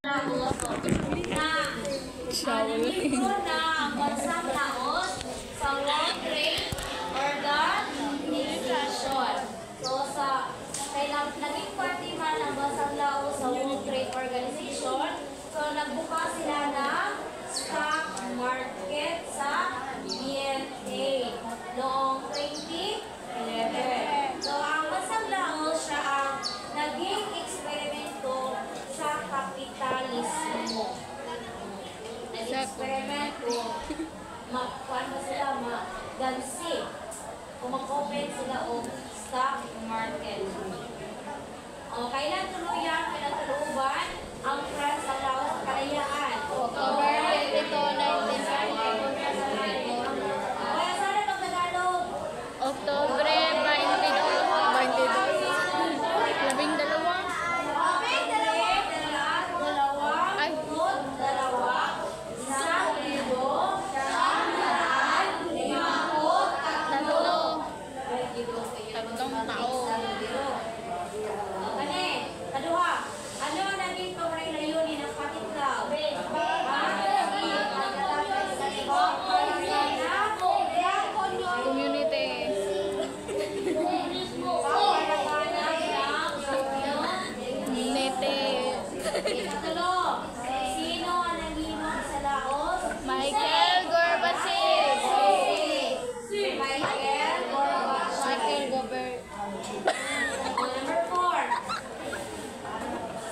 Nanginiguro na ang bansang Laos sa World Trade Organization. So, naging party man ang bansang Laos sa World Trade Organization. So, nagbuka sila ng stock market sa BNA noong 2011. So, ang bansang Laos siya ang naging eksperimento sa kapitalismo. Experiment kung magkuhan ba sila, mag-gansi o mag-open sila o stock market. O, kailan tuluyan, kailan tuluban ang France sa Laos sa kalayaan? October 22, 1992. Kaya sana pag Tagalog? October 22, Sino ang nangimong sa Laos? Michael Gorbachev. Michael Gorbachev. Number 4.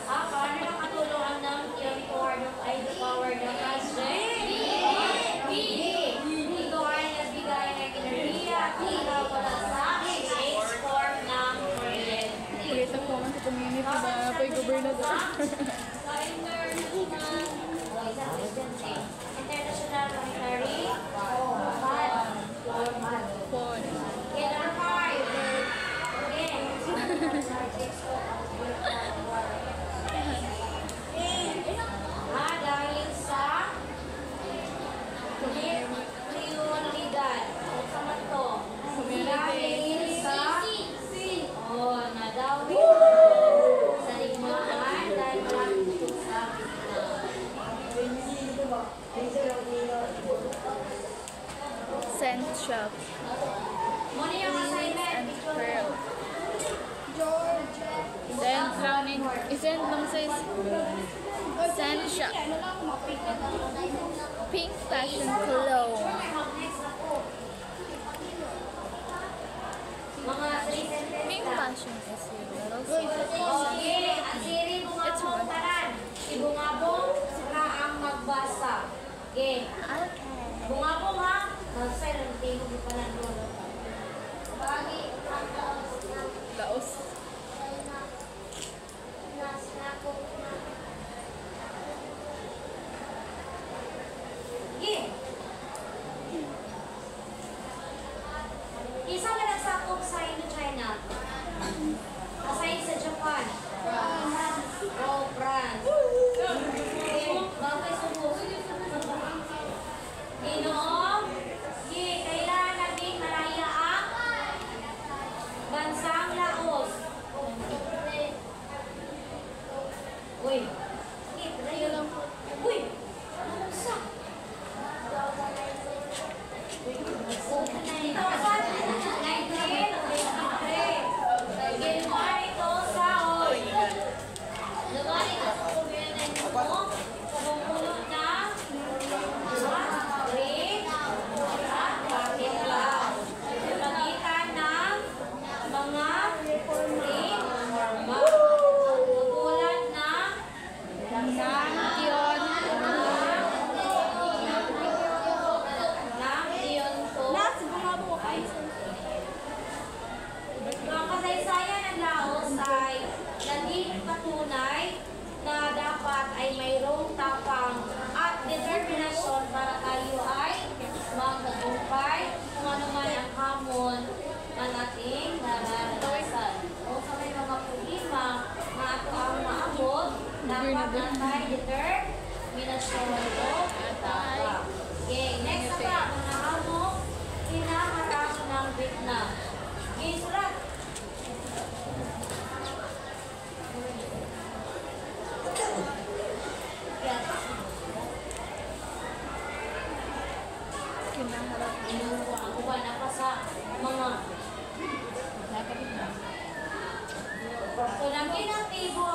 Paano nakatulong ang ng power ng president? B. Ito ay nagbigay ng enerhiya at wala sa export ng kuryente. Ito po sa community ba? Apoy gobernador. International Monetary Fund. Okay, number 5. Dahil sa prioridad. Sa mato. Dahil sa nadawit sa ligmaan dahil maraming dito sa Scent shop. Muna yung assignment. Pearl. Then crowning. Isn't long size. Scent shop. Pink fashion cologne. Mga 3 sentences Pink lang. fashion is yellow. Okay, ang siri bungabong taran. Si bungabong saka ang magbasa. Okay. Bungabong ha. Mag-sign ang tingog yung panandun. Bagi ang Laos ng Laos. Okay. Isa na nagsakop sa Indochina. Aside sa Japan. Oh, France. Bakit sumbong? Inoong, kailan naging malaya ang bansang Laos? Uy, layo lang po. Uy, ano sa? Ang kasaysayan ng Laos ay naging patunay na dapat ay mayroong tapang at determinasyon para tayo ay magtagumpay kung ano man ang hamon ng ating naranasan. O sa may mga problema na ato ang maabot, dapat natay determinasyon ito tapang. Okay, next na mga hamon, pinaharap ng Vietnam. Okay, sulat. Inuwa na pa sa mga. So, lagi ng table